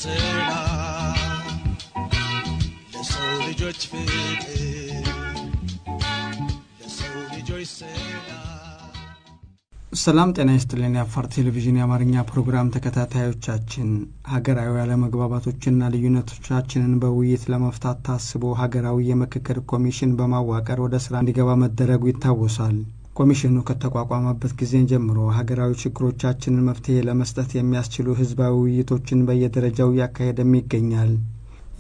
ሰላም ለሰው ልጆች ፍቅር ለሰው ልጆች ሰላም ጤና ይስጥልኝ የአፋር ቴሌቪዥን የአማርኛ ፕሮግራም ተከታታዮቻችን ሀገራዊ ያለመግባባቶችና ልዩነቶቻችንን በውይይት ለመፍታት ታስቦ ሀገራዊ የምክክር ኮሚሽን በማዋቀር ወደ ስራ እንዲገባ መደረጉ ይታወሳል። ኮሚሽኑ ከተቋቋመበት ጊዜ ጀምሮ ሀገራዊ ችግሮቻችንን መፍትሄ ለመስጠት የሚያስችሉ ህዝባዊ ውይይቶችን በየደረጃው ያካሄደም ይገኛል።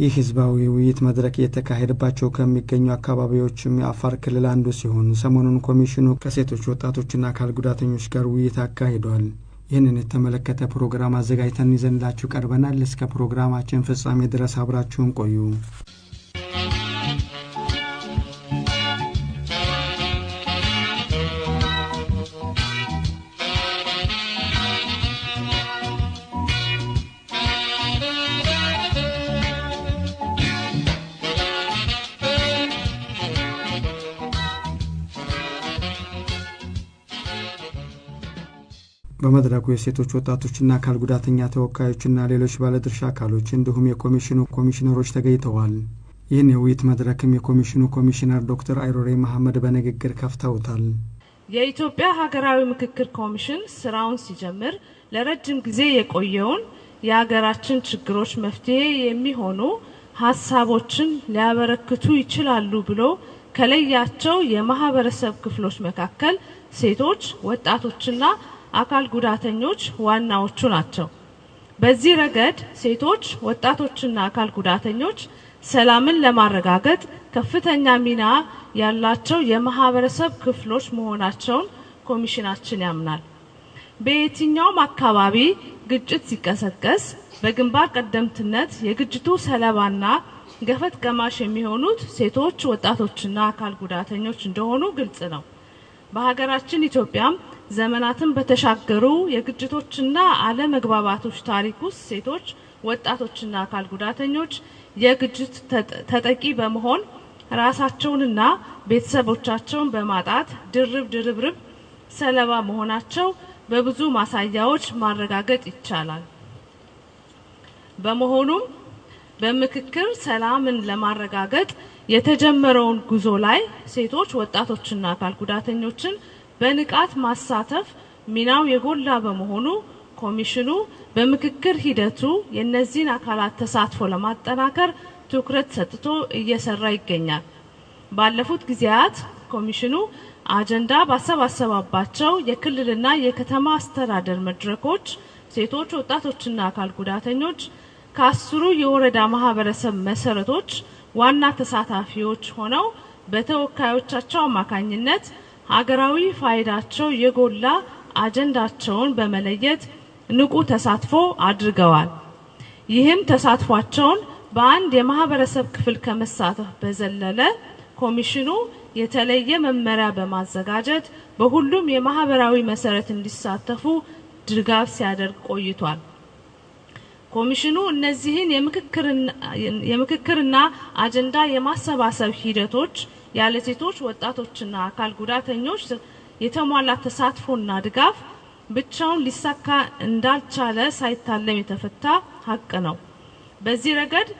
ይህ ህዝባዊ ውይይት መድረክ የተካሄደባቸው ከሚገኙ አካባቢዎችም የአፋር ክልል አንዱ ሲሆን ሰሞኑን ኮሚሽኑ ከሴቶች ወጣቶችና አካል ጉዳተኞች ጋር ውይይት አካሂዷል። ይህንን የተመለከተ ፕሮግራም አዘጋጅተን ይዘንላችሁ ቀርበናል። እስከ ፕሮግራማችን ፍጻሜ ድረስ አብራችሁን ቆዩ። በመድረኩ የሴቶች ወጣቶችና አካል ጉዳተኛ ተወካዮችና ሌሎች ባለድርሻ አካሎች እንዲሁም የኮሚሽኑ ኮሚሽነሮች ተገኝተዋል። ይህን የውይይት መድረክም የኮሚሽኑ ኮሚሽነር ዶክተር አይሮሬ መሐመድ በንግግር ከፍተውታል። የኢትዮጵያ ሀገራዊ ምክክር ኮሚሽን ስራውን ሲጀምር ለረጅም ጊዜ የቆየውን የሀገራችን ችግሮች መፍትሄ የሚሆኑ ሐሳቦችን ሊያበረክቱ ይችላሉ ብሎ ከለያቸው የማህበረሰብ ክፍሎች መካከል ሴቶች፣ ወጣቶችና አካል ጉዳተኞች ዋናዎቹ ናቸው። በዚህ ረገድ ሴቶች፣ ወጣቶችና አካል ጉዳተኞች ሰላምን ለማረጋገጥ ከፍተኛ ሚና ያላቸው የማህበረሰብ ክፍሎች መሆናቸውን ኮሚሽናችን ያምናል። በየትኛውም አካባቢ ግጭት ሲቀሰቀስ በግንባር ቀደምትነት የግጭቱ ሰለባና ገፈት ቀማሽ የሚሆኑት ሴቶች፣ ወጣቶችና አካል ጉዳተኞች እንደሆኑ ግልጽ ነው። በሀገራችን ኢትዮጵያም ዘመናትን በተሻገሩ የግጭቶችና አለመግባባቶች ታሪክ ውስጥ ሴቶች፣ ወጣቶችና አካል ጉዳተኞች የግጭት ተጠቂ በመሆን ራሳቸውንና ቤተሰቦቻቸውን በማጣት ድርብርብ ሰለባ መሆናቸው በብዙ ማሳያዎች ማረጋገጥ ይቻላል። በመሆኑም በምክክር ሰላምን ለማረጋገጥ የተጀመረውን ጉዞ ላይ ሴቶች፣ ወጣቶችና አካል ጉዳተኞችን በንቃት ማሳተፍ ሚናው የጎላ በመሆኑ ኮሚሽኑ በምክክር ሂደቱ የነዚህን አካላት ተሳትፎ ለማጠናከር ትኩረት ሰጥቶ እየሰራ ይገኛል። ባለፉት ጊዜያት ኮሚሽኑ አጀንዳ ባሰባሰባቸው የክልልና የከተማ አስተዳደር መድረኮች ሴቶች፣ ወጣቶችና አካል ጉዳተኞች ከአስሩ የወረዳ ማህበረሰብ መሰረቶች ዋና ተሳታፊዎች ሆነው በተወካዮቻቸው አማካኝነት ሀገራዊ ፋይዳቸው የጎላ አጀንዳቸውን በመለየት ንቁ ተሳትፎ አድርገዋል። ይህም ተሳትፏቸውን በአንድ የማህበረሰብ ክፍል ከመሳተፍ በዘለለ ኮሚሽኑ የተለየ መመሪያ በማዘጋጀት በሁሉም የማህበራዊ መሰረት እንዲሳተፉ ድጋፍ ሲያደርግ ቆይቷል። ኮሚሽኑ እነዚህን የምክክርና አጀንዳ የማሰባሰብ ሂደቶች ያለ ሴቶች፣ ወጣቶችና አካል ጉዳተኞች የተሟላ ተሳትፎና ድጋፍ ብቻውን ሊሳካ እንዳልቻለ ሳይታለም የተፈታ ሀቅ ነው። በዚህ ረገድ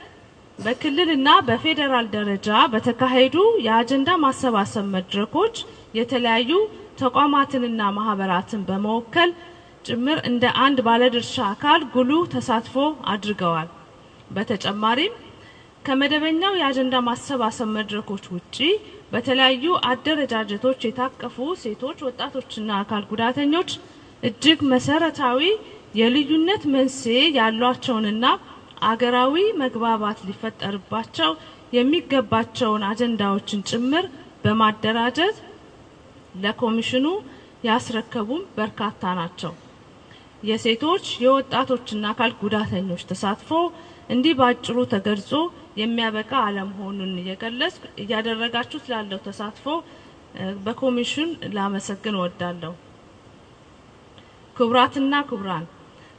በክልልና በፌደራል ደረጃ በተካሄዱ የአጀንዳ ማሰባሰብ መድረኮች የተለያዩ ተቋማትንና ማህበራትን በመወከል ጭምር እንደ አንድ ባለድርሻ አካል ጉልህ ተሳትፎ አድርገዋል። በተጨማሪም ከመደበኛው የአጀንዳ ማሰባሰብ መድረኮች ውጪ በተለያዩ አደረጃጀቶች የታቀፉ ሴቶች፣ ወጣቶችና አካል ጉዳተኞች እጅግ መሰረታዊ የልዩነት መንስኤ ያሏቸውንና አገራዊ መግባባት ሊፈጠርባቸው የሚገባቸውን አጀንዳዎችን ጭምር በማደራጀት ለኮሚሽኑ ያስረከቡም በርካታ ናቸው። የሴቶች፣ የወጣቶችና አካል ጉዳተኞች ተሳትፎ እንዲህ ባጭሩ ተገልጾ የሚያበቃ አለመሆኑን እየገለጽኩ እያደረጋችሁት ላለው ተሳትፎ በኮሚሽን ላመሰግን ወዳለሁ። ክቡራትና ክቡራን፣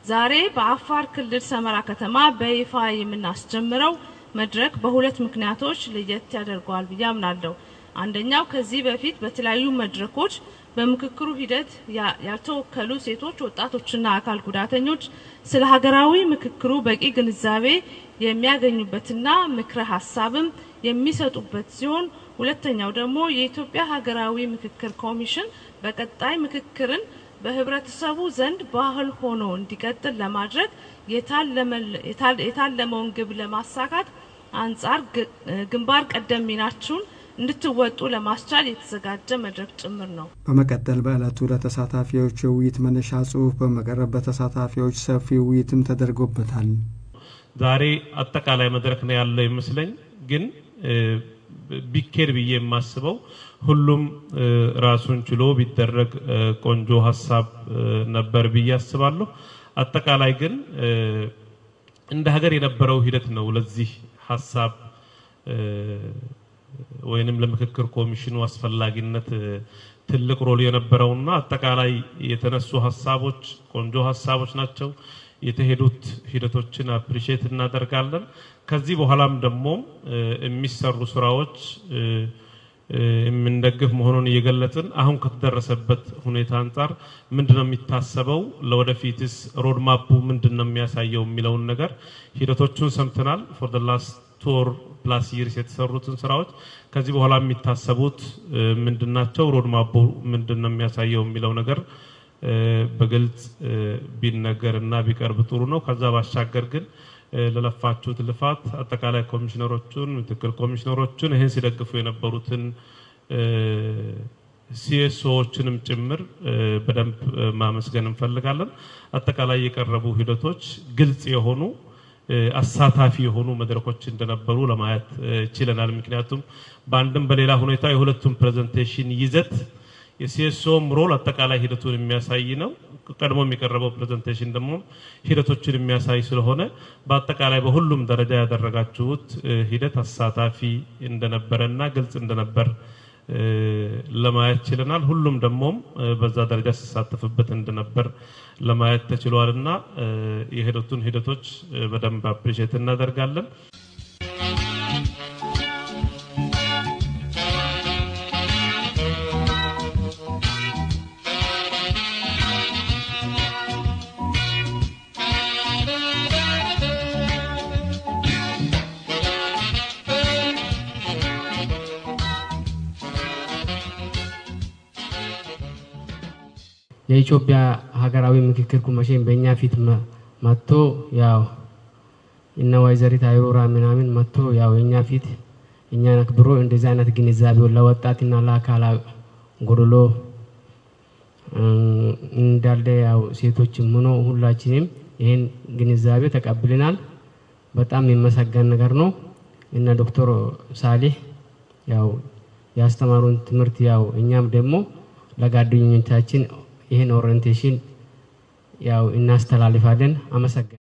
ዛሬ በአፋር ክልል ሰመራ ከተማ በይፋ የምናስጀምረው መድረክ በሁለት ምክንያቶች ለየት ያደርገዋል ብዬ አምናለሁ። አንደኛው ከዚህ በፊት በተለያዩ መድረኮች በምክክሩ ሂደት ያልተወከሉ ሴቶች ወጣቶችና አካል ጉዳተኞች ስለ ሀገራዊ ምክክሩ በቂ ግንዛቤ የሚያገኙበትና ምክረ ሐሳብም የሚሰጡበት ሲሆን ሁለተኛው ደግሞ የኢትዮጵያ ሀገራዊ ምክክር ኮሚሽን በቀጣይ ምክክርን በህብረተሰቡ ዘንድ ባህል ሆኖ እንዲቀጥል ለማድረግ የታለመውን ግብ ለማሳካት አንጻር ግንባር ቀደም ሚናችሁን እንድትወጡ ለማስቻል የተዘጋጀ መድረክ ጭምር ነው። በመቀጠል በዕለቱ ለተሳታፊዎች ውይይት መነሻ ጽሑፍ በመቀረብ በተሳታፊዎች ሰፊ ውይይትም ተደርጎበታል። ዛሬ አጠቃላይ መድረክ ነው ያለው ይመስለኝ ግን ቢኬር ብዬ የማስበው ሁሉም ራሱን ችሎ ቢደረግ ቆንጆ ሐሳብ ነበር ብዬ አስባለሁ። አጠቃላይ ግን እንደ ሀገር የነበረው ሂደት ነው ለዚህ ሐሳብ ወይንም ለምክክር ኮሚሽኑ አስፈላጊነት ትልቅ ሮል የነበረውና አጠቃላይ የተነሱ ሐሳቦች ቆንጆ ሐሳቦች ናቸው። የተሄዱት ሂደቶችን አፕሪሺየት እናደርጋለን። ከዚህ በኋላም ደግሞ የሚሰሩ ስራዎች የምንደግፍ መሆኑን እየገለጽን አሁን ከተደረሰበት ሁኔታ አንፃር ምንድነው የሚታሰበው ለወደፊትስ ሮድ ማፑ ምንድነው የሚያሳየው የሚለውን ነገር ሂደቶቹን ሰምተናል። for the last 2+ years የተሰሩትን ስራዎች ከዚህ በኋላ የሚታሰቡት ምንድናቸው ሮድ ማፑ ምንድነው የሚያሳየው የሚለው ነገር በግልጽ ቢነገርና ቢቀርብ ጥሩ ነው። ከዛ ባሻገር ግን ለለፋችሁት ልፋት አጠቃላይ ኮሚሽነሮቹን ምክክር ኮሚሽነሮቹን ይሄን ሲደግፉ የነበሩትን ሲኤስኦዎችንም ጭምር በደንብ ማመስገን እንፈልጋለን። አጠቃላይ የቀረቡ ሂደቶች ግልጽ የሆኑ አሳታፊ የሆኑ መድረኮች እንደነበሩ ለማየት ችለናል። ምክንያቱም በአንድም በሌላ ሁኔታ የሁለቱም ፕሬዘንቴሽን ይዘት የሲኤስኦም ሮል አጠቃላይ ሂደቱን የሚያሳይ ነው። ቀድሞ የሚቀርበው ፕሬዘንቴሽን ደግሞ ሂደቶችን የሚያሳይ ስለሆነ በአጠቃላይ በሁሉም ደረጃ ያደረጋችሁት ሂደት አሳታፊ እንደነበረና ግልጽ እንደነበር ለማየት ችለናል። ሁሉም ደግሞ በዛ ደረጃ ሲሳተፍበት እንደነበር ለማየት ተችሏልና የሂደቱን ሂደቶች በደንብ አፕሪሺየት እናደርጋለን። የኢትዮጵያ ሀገራዊ ምክክር ኮሚሽን በእኛ ፊት መጥቶ ያው እና ወይዘሪት አይሮራ ምናምን መጥቶ ያው የኛ ፊት እኛን አክብሮ እንደዚህ አይነት ግንዛቤው ለወጣትና ለአካል ጎደሎ እንዳለ ያው ሴቶችም ሆኖ ሁላችንም ይሄን ግንዛቤ ተቀብለናል። በጣም የሚመሰገን ነገር ነው እና ዶክተር ሳሊህ ያው ያስተማሩን ትምህርት ያው እኛም ደግሞ ለጓደኞቻችን ይሄን ኦሪየንቴሽን ያው እናስተላልፋለን። አመሰግናለሁ።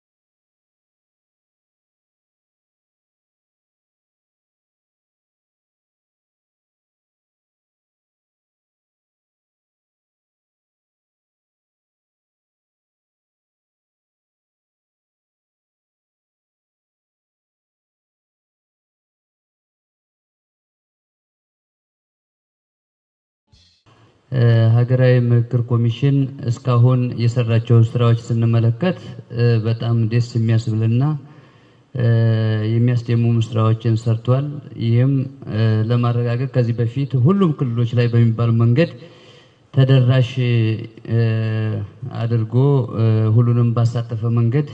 ሀገራዊ ምክክር ኮሚሽን እስካሁን የሰራቸው ስራዎች ስንመለከት በጣም ደስ የሚያስብልና የሚያስደምሙ ስራዎችን ሰርቷል። ይህም ለማረጋገጥ ከዚህ በፊት ሁሉም ክልሎች ላይ በሚባል መንገድ ተደራሽ አድርጎ ሁሉንም ባሳተፈ መንገድ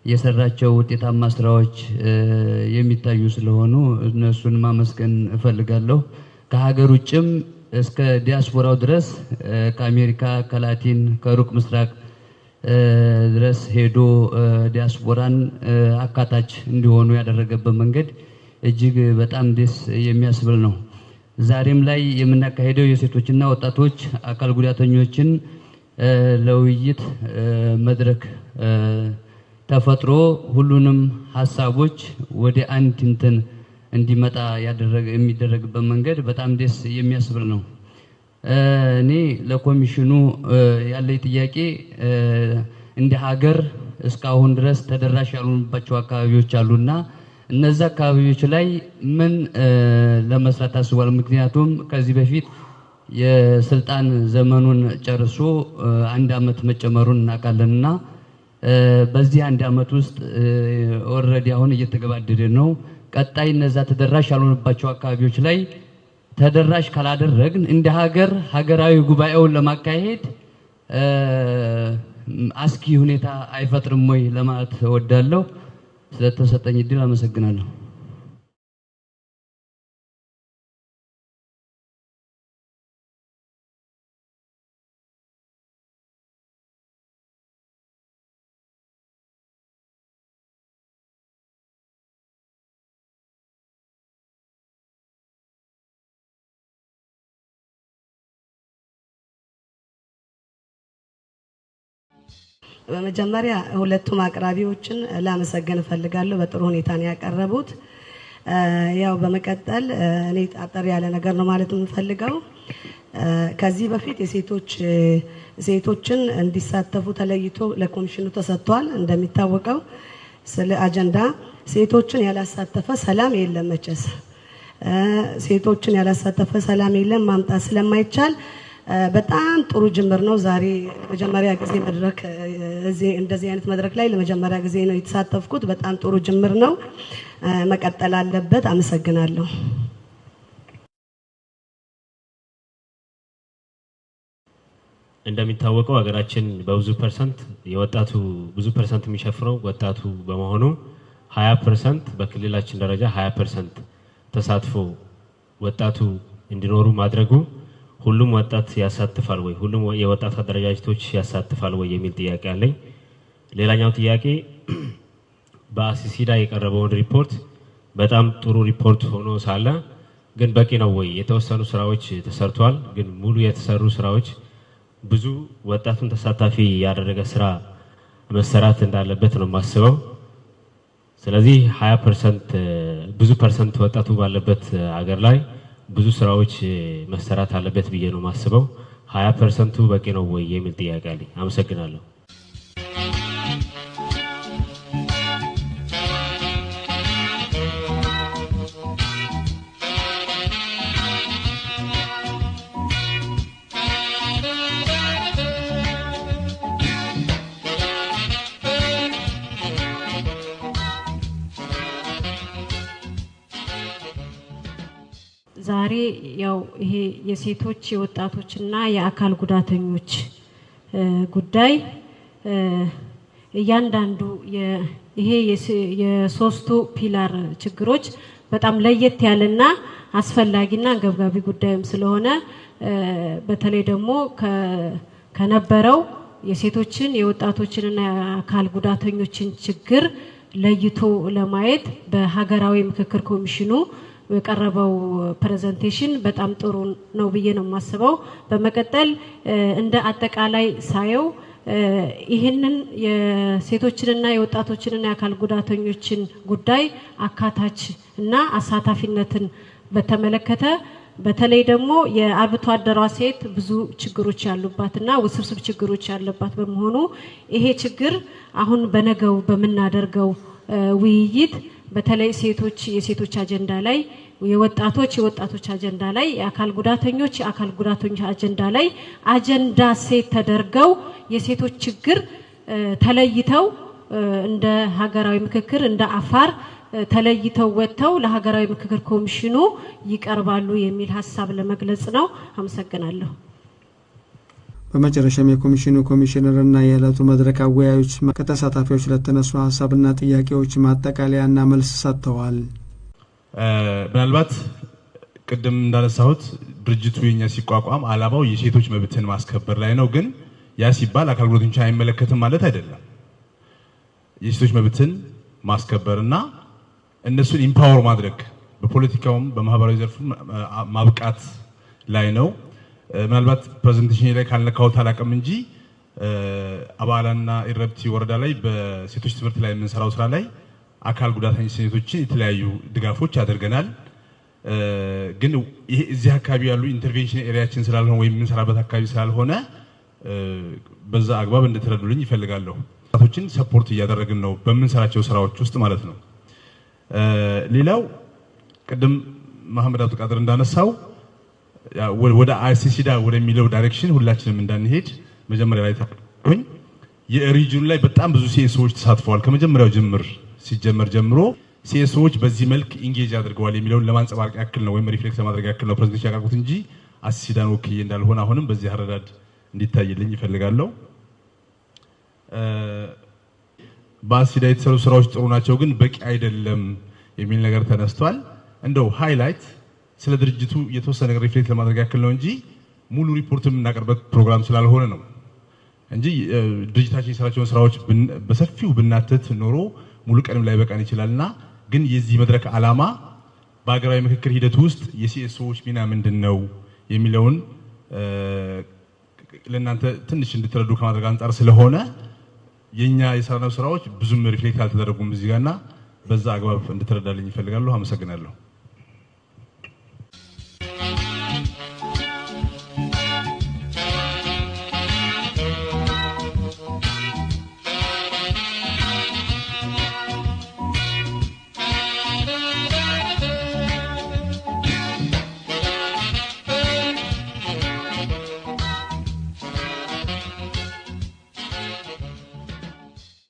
የሰራቸው ውጤታማ ስራዎች የሚታዩ ስለሆኑ እነሱን ማመስገን እፈልጋለሁ። ከሀገር ውጭም እስከ ዲያስፖራው ድረስ ከአሜሪካ ከላቲን ከሩቅ ምስራቅ ድረስ ሄዶ ዲያስፖራን አካታች እንዲሆኑ ያደረገበት መንገድ እጅግ በጣም ደስ የሚያስብል ነው። ዛሬም ላይ የምናካሄደው የሴቶችና ወጣቶች አካል ጉዳተኞችን ለውይይት መድረክ ተፈጥሮ ሁሉንም ሀሳቦች ወደ አንድ እንትን እንዲመጣ የሚደረግበት መንገድ በጣም ደስ የሚያስብል ነው። እኔ ለኮሚሽኑ ያለኝ ጥያቄ እንደ ሀገር እስካሁን ድረስ ተደራሽ ያልሆኑባቸው አካባቢዎች አሉና እነዛ አካባቢዎች ላይ ምን ለመስራት አስቧል? ምክንያቱም ከዚህ በፊት የስልጣን ዘመኑን ጨርሶ 1 አመት መጨመሩን እናውቃለንና በዚህ 1 አመት ውስጥ ኦሬዲ አሁን እየተገባደደ ነው። ቀጣይ እነዛ ተደራሽ ያልሆነባቸው አካባቢዎች ላይ ተደራሽ ካላደረግን እንደ ሀገራዊ ጉባኤውን ለማካሄድ አስኪ ሁኔታ አይፈጥርም ወይ ለማለት እወዳለሁ። ስለተሰጠኝ እድል አመሰግናለሁ። በመጀመሪያ ሁለቱም አቅራቢዎችን ላመሰግን ፈልጋለሁ። በጥሩ ሁኔታ ነው ያቀረቡት። ያው በመቀጠል እኔ አጠር ያለ ነገር ነው ማለት የምፈልገው። ከዚህ በፊት ሴቶችን እንዲሳተፉ ተለይቶ ለኮሚሽኑ ተሰጥቷል። እንደሚታወቀው ስለ አጀንዳ ሴቶችን ያላሳተፈ ሰላም የለም። መቼስ ሴቶችን ያላሳተፈ ሰላም የለም። ማምጣት ስለማይቻል በጣም ጥሩ ጅምር ነው። ዛሬ ለመጀመሪያ ጊዜ መድረክ እንደዚህ አይነት መድረክ ላይ ለመጀመሪያ ጊዜ ነው የተሳተፍኩት። በጣም ጥሩ ጅምር ነው፣ መቀጠል አለበት። አመሰግናለሁ። እንደሚታወቀው ሀገራችን በብዙ ፐርሰንት የወጣቱ ብዙ ፐርሰንት የሚሸፍነው ወጣቱ በመሆኑ 20% በክልላችን ደረጃ 20% ተሳትፎ ወጣቱ እንዲኖሩ ማድረጉ ሁሉም ወጣት ያሳትፋል ወይ ሁሉም የወጣት አደረጃጀቶች ያሳትፋል ወይ የሚል ጥያቄ አለኝ። ሌላኛው ጥያቄ በአሲሲዳ የቀረበውን ሪፖርት በጣም ጥሩ ሪፖርት ሆኖ ሳለ ግን በቂ ነው ወይ? የተወሰኑ ስራዎች ተሰርቷል፣ ግን ሙሉ የተሰሩ ስራዎች ብዙ ወጣቱን ተሳታፊ ያደረገ ስራ መሰራት እንዳለበት ነው የማስበው። ስለዚህ 20% ብዙ ፐርሰንት ወጣቱ ባለበት ሀገር ላይ ብዙ ስራዎች መሰራት አለበት ብዬ ነው የማስበው። 20% በቂ ነው ወይ የሚል ጥያቄ አለኝ። አመሰግናለሁ። ዛሬ ያው ይሄ የሴቶች የወጣቶችና የአካል ጉዳተኞች ጉዳይ እያንዳንዱ ይሄ የሶስቱ ፒላር ችግሮች በጣም ለየት ያለና አስፈላጊና አንገብጋቢ ጉዳይም ስለሆነ በተለይ ደግሞ ከነበረው የሴቶችን የወጣቶችንና የአካል ጉዳተኞችን ችግር ለይቶ ለማየት በሀገራዊ ምክክር ኮሚሽኑ የቀረበው ፕሬዘንቴሽን በጣም ጥሩ ነው ብዬ ነው የማስበው። በመቀጠል እንደ አጠቃላይ ሳየው ይህንን የሴቶችንና የወጣቶችንና የአካል ጉዳተኞችን ጉዳይ አካታች እና አሳታፊነትን በተመለከተ በተለይ ደግሞ የአርብቶ አደሯ ሴት ብዙ ችግሮች ያሉባትና ውስብስብ ችግሮች ያለባት በመሆኑ ይሄ ችግር አሁን በነገው በመናደርገው ውይይት በተለይ የሴቶች አጀንዳ ላይ የወጣቶች አጀንዳ ላይ የአካል ጉዳተኞች አጀንዳ ላይ አጀንዳ ሴት ተደርገው የሴቶች ችግር ተለይተው እንደ ሀገራዊ ምክክር እንደ አፋር ተለይተው ወጥተው ለሀገራዊ ምክክር ኮሚሽኑ ይቀርባሉ የሚል ሐሳብ ለመግለጽ ነው። አመሰግናለሁ። በመጨረሻም የኮሚሽኑ ኮሚሽነርና የዕለቱ መድረክ አወያዮች ከተሳታፊዎች ለተነሱ ሐሳብና ጥያቄዎች ማጠቃለያና መልስ ሰጥተዋል። ምናልባት ቅድም እንዳነሳሁት ድርጅቱ የኛ ሲቋቋም ዓላማው የሴቶች መብትን ማስከበር ላይ ነው። ግን ያ ሲባል አካል ጉዳተኞችን አይመለከትም ማለት አይደለም። የሴቶች መብትን ማስከበርና እነሱን ኢምፓወር ማድረግ በፖለቲካውም በማህበራዊ ዘርፉ ማብቃት ላይ ነው። ምናልባት ፕሬዘንቴሽን ላይ ካልነካው ታላቀም እንጂ አባላና ኢረብቲ ወረዳ ላይ በሴቶች ትምህርት ላይ የምንሰራው ስራ ላይ አካል ጉዳተኛ ሴቶችን የተለያዩ ድጋፎች አድርገናል። ግን ይሄ እዚህ አካባቢ ያሉ ኢንተርቬንሽን ኤሪያችን ስላልሆነ ወይም የምንሰራበት አካባቢ ስላልሆነ በዛ አግባብ እንድትረዱልኝ ይፈልጋለሁ። ወጣቶችን ሰፖርት እያደረግን ነው በምንሰራቸው ስራዎች ውስጥ ማለት ነው። ሌላው ቅድም መሐመድ አብዱልቃድር እንዳነሳው ወደ አርሲሲዳ ወደሚለው ዳይሬክሽን ሁላችንም እንዳንሄድ መጀመሪያ ላይ ታቆኝ የሪጅኑ ላይ በጣም ብዙ ሲኤስኦዎች ተሳትፈዋል ከመጀመሪያው ሲጀመር ጀምሮ ሲኤስኦዎች በዚህ መልክ ኢንጌጅ አድርገዋል የሚለውን ለማንጸባረቅ ያክል ነው ወይም ሪፍሌክት ለማድረግ ያክል ነው ፕሬዘንቴሽን ያቀርቡት እንጂ አርሲሲዳን ወክዬ እንዳልሆነ አሁንም በዚህ አረዳድ እንዲታይልኝ ይፈልጋለሁ። በአርሲሲዳ የተሰሩ ስራዎች ጥሩ ናቸው ግን በቂ አይደለም የሚል ነገር ተነስቷል። እንደው ሃይላይት ስለ ድርጅቱ የተወሰነ ነገር ሪፍሌክት ለማድረግ ያክል ነው እንጂ ሙሉ ሪፖርት የምናቀርበት ፕሮግራም ስላልሆነ ነው እንጂ ድርጅታችን የሰራቸውን ስራዎች በሰፊው ብናተት ኖሮ ሙሉ ቀንም ላይ በቃን ይችላልና ግን የዚህ መድረክ ዓላማ በአገራዊ ምክክር ሂደት ውስጥ የሲኤስኦዎች ሚና ምንድነው የሚለውን ለእናንተ ትንሽ እንድትረዱ ከማድረግ አንፃር ስለሆነ የኛ የሰራነው ስራዎች ብዙም ሪፍሌክት አልተደረጉም እዚህ ጋርና በዛ አግባብ እንድትረዳልኝ ይፈልጋለሁ። አመሰግናለሁ።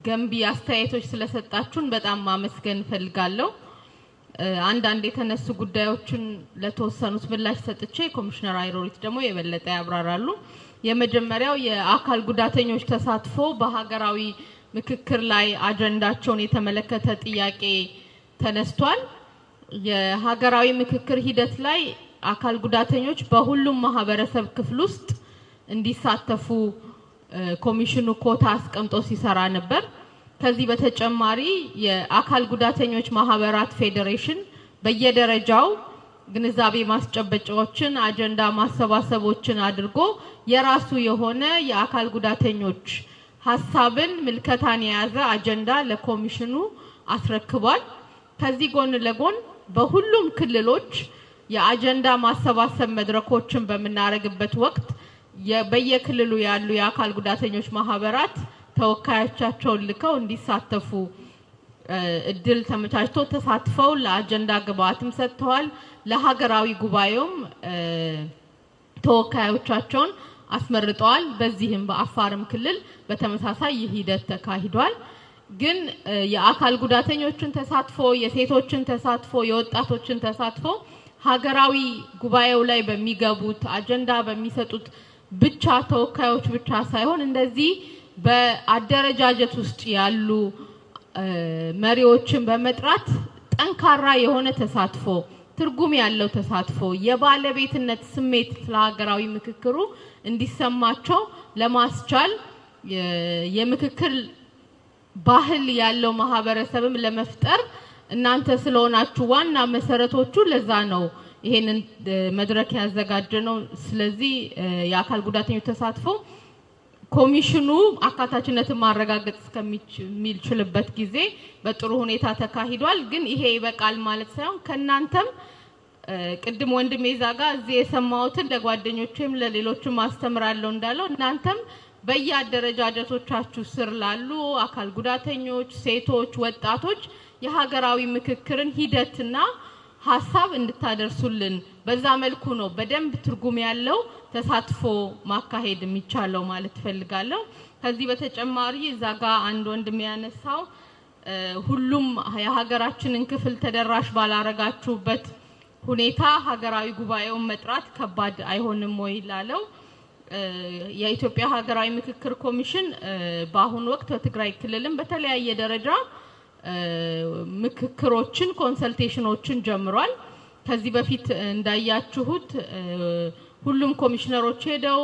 ገንቢ አስተያየቶች ስለሰጣችሁን በጣም ማመስገን ፈልጋለሁ። አንዳንድ የተነሱ ጉዳዮችን ለተወሰኑት ምላሽ ሰጥቼ ኮሚሽነር አይሮሪት ደግሞ የበለጠ ያብራራሉ። የመጀመሪያው የአካል ጉዳተኞች ተሳትፎ በሀገራዊ ምክክር ላይ አጀንዳቸውን የተመለከተ ጥያቄ ተነስቷል። የሀገራዊ ምክክር ሂደት ላይ አካል ጉዳተኞች በሁሉም ማህበረሰብ ክፍል ውስጥ እንዲሳተፉ ኮሚሽኑ ኮታ አስቀምጦ ሲሰራ ነበር። ከዚህ በተጨማሪ የአካል ጉዳተኞች ማህበራት ፌዴሬሽን በየደረጃው ግንዛቤ ማስጨበጫዎችን አጀንዳ ማሰባሰቦችን አድርጎ የራሱ የሆነ የአካል ጉዳተኞች ሐሳብን ምልከታን የያዘ አጀንዳ ለኮሚሽኑ አስረክቧል። ከዚህ ጎን ለጎን በሁሉም ክልሎች የአጀንዳ ማሰባሰብ መድረኮችን በመናረግበት ወቅት በየክልሉ ያሉ የአካል ጉዳተኞች ማህበራት ተወካዮቻቸውን ልከው እንዲሳተፉ እድል ተመቻችቶ ተሳትፈው ለአጀንዳ ግብአትም ሰጥተዋል። ለሀገራዊ ጉባኤውም ተወካዮቻቸውን አስመርጠዋል። በዚህም በአፋርም ክልል በተመሳሳይ ሂደት ተካሂዷል። ግን የአካል ጉዳተኞችን ተሳትፎ፣ የሴቶችን ተሳትፎ፣ የወጣቶችን ተሳትፎ ሀገራዊ ጉባኤው ላይ በሚገቡት አጀንዳ በሚሰጡት ብቻ ተወካዮች ብቻ ሳይሆን እንደዚህ በአደረጃጀት ውስጥ ያሉ መሪዎችን በመጥራት ጠንካራ የሆነ ተሳትፎ፣ ትርጉም ያለው ተሳትፎ፣ የባለቤትነት ስሜት ለሀገራዊ ምክክሩ እንዲሰማቸው ለማስቻል የምክክር ባህል ያለው ማህበረሰብም ለመፍጠር እናንተ ስለሆናችሁ ዋና መሰረቶቹ ለዛ ነው ይሄንን መድረክ ያዘጋጀነው። ስለዚህ የአካል ጉዳተኞች ተሳትፎ ኮሚሽኑ አካታችነትን ማረጋገጥ እስከሚችልበት ጊዜ በጥሩ ሁኔታ ተካሂዷል። ግን ይሄ ይበቃል ማለት ሳይሆን ከናንተም ቅድም ወንድሜ ዛጋ እዚህ የሰማሁትን ለጓደኞቼም ለሌሎችም ማስተምራለሁ እንዳለው እናንተም በየአደረጃጀቶቻችሁ ስር ላሉ አካል ጉዳተኞች፣ ሴቶች፣ ወጣቶች የሀገራዊ ምክክርን ሂደትና ሐሳብ እንድታደርሱልን በዛ መልኩ ነው በደንብ ትርጉም ያለው ተሳትፎ ማካሄድ የሚቻለው ማለት ፈልጋለሁ። ከዚህ በተጨማሪ ዛጋ አንድ ወንድም ያነሳው ሁሉም የሀገራችንን ክፍል ተደራሽ ባላረጋችሁበት ሁኔታ ሀገራዊ ጉባኤውን መጥራት ከባድ አይሆንም ወይ ላለው የኢትዮጵያ ሀገራዊ ምክክር ኮሚሽን በአሁኑ ወቅት በትግራይ ክልልም በተለያየ ደረጃ ምክክሮችን ኮንሰልቴሽኖችን ጀምሯል። ከዚህ በፊት እንዳያችሁት ሁሉም ኮሚሽነሮች ሄደው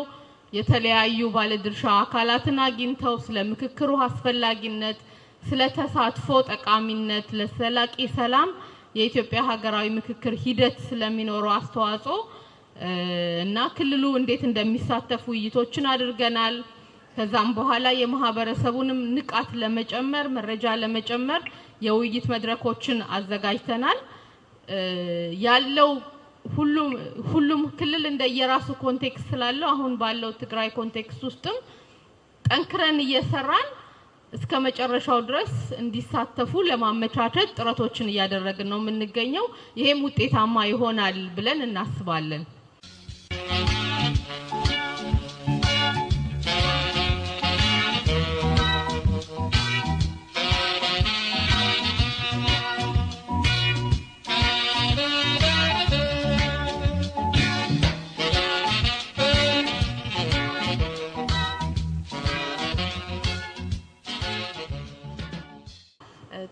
የተለያዩ ባለድርሻ አካላትን አግኝተው ስለ ምክክሩ አስፈላጊነት፣ ስለ ተሳትፎ ጠቃሚነት፣ ለዘላቂ ሰላም የኢትዮጵያ ሀገራዊ ምክክር ሂደት ስለሚኖረው አስተዋጽኦ እና ክልሉ እንዴት እንደሚሳተፉ ውይይቶችን አድርገናል። ከዛም በኋላ የማህበረሰቡንም ንቃት ለመጨመር መረጃ ለመጨመር የውይይት መድረኮችን አዘጋጅተናል። ያለው ሁሉም ክልል እንደየራሱ ኮንቴክስት ስላለው አሁን ባለው ትግራይ ኮንቴክስት ውስጥም ጠንክረን እየሰራን እስከ መጨረሻው ድረስ እንዲሳተፉ ለማመቻቸት ጥረቶችን እያደረግን ነው የምንገኘው። ይሄም ውጤታማ ይሆናል ብለን እናስባለን።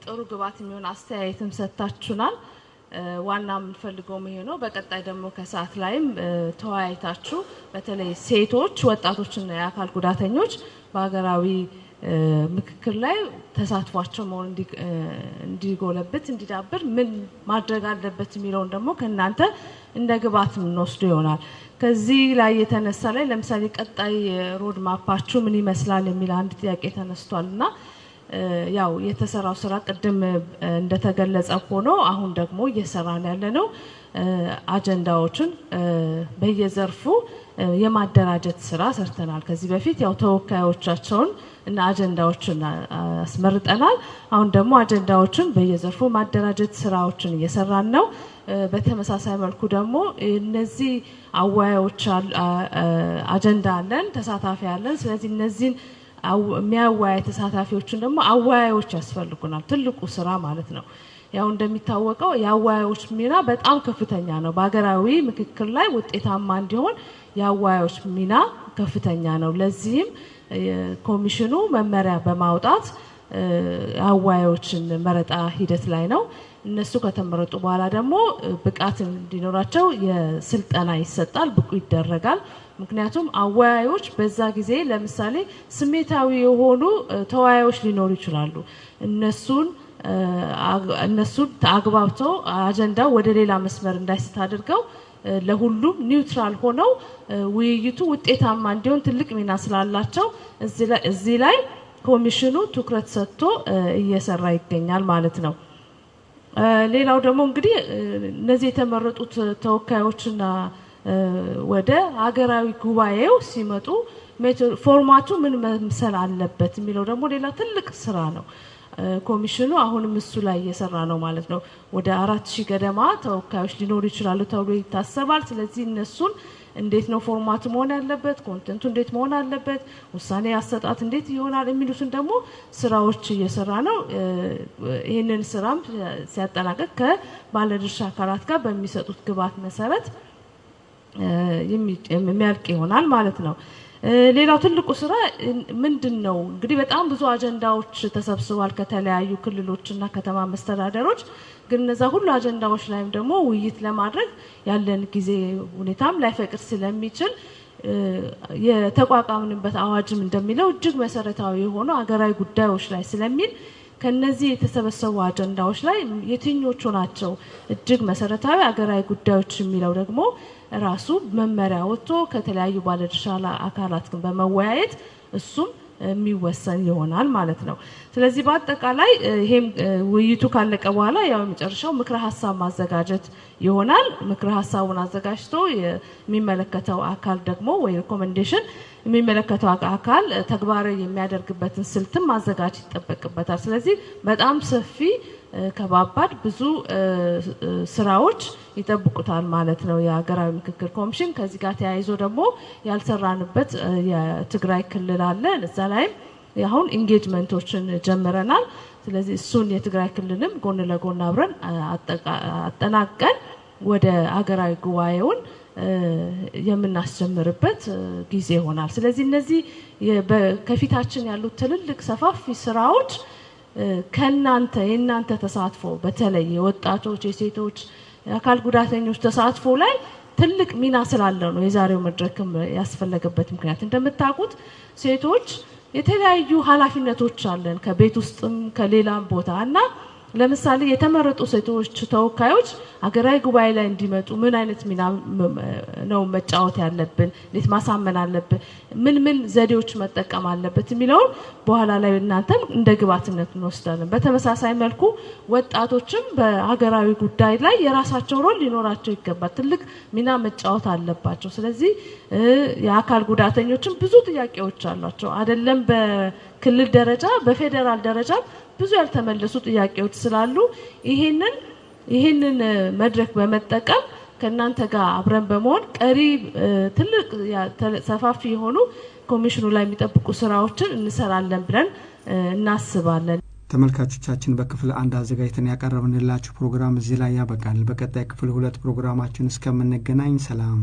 ጥሩ ግባት የሚሆን አስተያየትም ሰጣችሁናል። ዋና የምንፈልገው ነው። በቀጣይ ደግሞ ከሰዓት ላይም ተወያይታችሁ በተለይ ሴቶች ወጣቶችና የአካል ጉዳተኞች በሀገራዊ ምክክር ላይ ተሳትፏቸው መሆን እንዲጎለብት እንዲዳብር ምን ማድረግ አለበት የሚለውን ደግሞ ከናንተ እንደ ግባት እንወስዱ ይሆናል። ከዚህ ላይ የተነሳ ላይ ለምሳሌ ቀጣይ ሮድ ማፓችሁ ምን ይመስላል የሚል አንድ ጥያቄ ተነስቷልና ያው የተሰራው ስራ ቀደም እንደተገለጸ ሆኖ አሁን ደግሞ እየሰራን ያለነው አጀንዳዎችን በየዘርፉ የማደራጀት ስራ ሰርተናል። ከዚህ በፊት ያው ተወካዮቻቸውን እና አጀንዳዎችን አስመርጠናል። አሁን ደግሞ አጀንዳዎችን በየዘርፉ ማደራጀት ስራዎችን እየሰራን ነው። በተመሳሳይ መልኩ ደግሞ እነዚህ አዋያዎች አጀንዳ አለን፣ ተሳታፊ አለን። ስለዚህ እነዚህን የሚያዋያ ተሳታፊዎችን ደግሞ አዋያዎች ያስፈልጉናል። ትልቁ ስራ ማለት ነው። ያው እንደሚታወቀው የአዋያዎች ሚና በጣም ከፍተኛ ነው። በሀገራዊ ምክክር ላይ ውጤታማ እንዲሆን የአዋያዎች ሚና ከፍተኛ ነው። ለዚህም ኮሚሽኑ መመሪያ በማውጣት አዋያዎችን መረጣ ሂደት ላይ ነው። እነሱ ከተመረጡ በኋላ ደግሞ ብቃት እንዲኖራቸው የስልጠና ይሰጣል፣ ብቁ ይደረጋል። ምክንያቱም አዋያዮች በዛ ጊዜ ለምሳሌ ስሜታዊ የሆኑ ተወያዮች ሊኖሩ ይችላሉ። እነሱን አግባብተው አጀንዳው ወደ ሌላ መስመር እንዳይስት አድርገው ለሁሉም ኒውትራል ሆነው ውይይቱ ውጤታማ እንዲሆን ትልቅ ሚና ስላላቸው እዚህ ላይ ኮሚሽኑ ትኩረት ሰጥቶ እየሰራ ይገኛል ማለት ነው። ሌላው ደግሞ እንግዲህ እነዚህ የተመረጡት ተወካዮችና ወደ ሀገራዊ ጉባኤው ሲመጡ ፎርማቱ ምን መምሰል አለበት የሚለው ደግሞ ሌላ ትልቅ ስራ ነው። ኮሚሽኑ አሁንም እሱ ላይ እየሰራ ነው ማለት ነው። ወደ 4000 ገደማ ተወካዮች ሊኖሩ ይችላሉ ተብሎ ይታሰባል። ስለዚህ እነሱን እንዴት ነው ፎርማቱ መሆን ያለበት፣ ኮንቴንቱ እንዴት መሆን አለበት፣ ውሳኔ አሰጣጥ እንዴት ይሆናል የሚሉትን ደግሞ ስራዎች እየሰራ ነው። ይሄንን ስራም ሲያጠናቀቅ ከባለድርሻ አካላት ጋር በሚሰጡት ግብዓት መሰረት የሚያልቅ ይሆናል ማለት ነው። ሌላው ትልቁ ስራ ምንድነው? እንግዲህ በጣም ብዙ አጀንዳዎች ተሰብስበዋል ከተለያዩ ክልሎችና ከተማ መስተዳደሮች። ግን እነዛ ሁሉ አጀንዳዎች ላይም ደግሞ ውይይት ለማድረግ ያለን ጊዜ ሁኔታም ላይፈቅድ ስለሚችል የተቋቋምንበት አዋጅም እንደሚለው እጅግ መሰረታዊ የሆኑ ሀገራዊ ጉዳዮች ላይ ስለሚል ከነዚህ የተሰበሰቡ አጀንዳዎች ላይ የትኞቹ ናቸው እጅግ መሰረታዊ ሀገራዊ ጉዳዮች የሚለው ደግሞ ራሱ መመሪያ ወጥቶ ከተለያዩ ባለድርሻ አካላት ጋር በመወያየት እሱም የሚወሰን ይሆናል ማለት ነው። ስለዚህ በአጠቃላይ ይሄም ውይይቱ ካለቀ በኋላ ያው መጨረሻው ምክረ ሐሳብ ማዘጋጀት ይሆናል። ምክረ ሐሳቡን አዘጋጅቶ የሚመለከተው አካል ደግሞ ወይ ሪኮሜንዴሽን የሚመለከተው አካል ተግባራዊ የሚያደርግበትን ስልትም ማዘጋጀት ይጠበቅበታል። ስለዚህ በጣም ሰፊ ከባባድ ብዙ ስራዎች ይጠብቁታል ማለት ነው የሀገራዊ ምክክር ኮሚሽን። ከዚህ ጋር ተያይዞ ደግሞ ያልሰራንበት የትግራይ ክልል አለ። እዛ ላይ አሁን ኢንጌጅመንቶችን ጀምረናል። ስለዚህ እሱን የትግራይ ክልልም ጎን ለጎን አብረን አጠናቀን ወደ ሀገራዊ ጉባኤውን የምናስጀምርበት ጊዜ ይሆናል። ስለዚህ እነዚህ ከፊታችን ያሉት ትልልቅ ሰፋፊ ስራዎች የእናንተ ተሳትፎ በተለይ የወጣቶች፣ የሴቶች፣ የአካል ጉዳተኞች ተሳትፎ ላይ ትልቅ ሚና ስላለው ነው የዛሬው መድረክም ያስፈለገበት ምክንያት። እንደምታውቁት ሴቶች የተለያዩ ኃላፊነቶች አለን ከቤት ውስጥም ከሌላም ቦታ እና ለምሳሌ የተመረጡ ሴቶች ተወካዮች ሀገራዊ ጉባኤ ላይ እንዲመጡ ምን አይነት ሚና ነው መጫወት ያለብን፣ እንዴት ማሳመን አለብን፣ ምን ዘዴዎች መጠቀም አለበት የሚለው በኋላ ላይ እናንተም እንደ ግብዓትነት እንወስዳለን። በተመሳሳይ መልኩ ወጣቶችም በሀገራዊ ጉዳይ ላይ የራሳቸው ሮል ሊኖራቸው ይገባል፣ ትልቅ ሚና መጫወት አለባቸው። ስለዚህ የአካል ጉዳተኞችም ብዙ ጥያቄዎች አሏቸው አይደለም በክልል ደረጃ በፌደራል ደረጃ ብዙ ያልተመለሱ ጥያቄዎች ስላሉ ይሄንን መድረክ በመጠቀም ከናንተ ጋር አብረን በመሆን ቀሪ ትልቅ ሰፋፊ የሆኑ ኮሚሽኑ ላይ የሚጠብቁ ስራዎችን እንሰራለን ብለን እናስባለን። ተመልካቾቻችን በክፍል 1 አዘጋጅተን ያቀረብንላችሁ ፕሮግራም እዚህ ላይ ያበቃል። በቀጣይ ክፍል 2 ፕሮግራማችን እስከምንገናኝ ሰላም።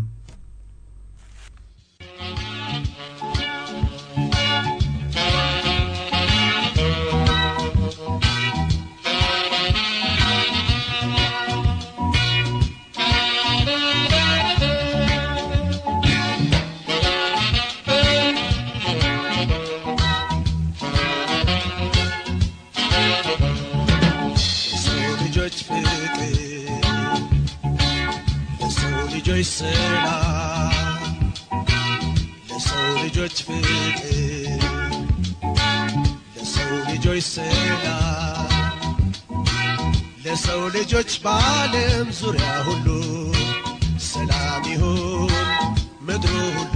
ለሰው ልጆች በዓለም ዙሪያ ሁሉ ሰላም ይሁን ምድሩ ሁሉ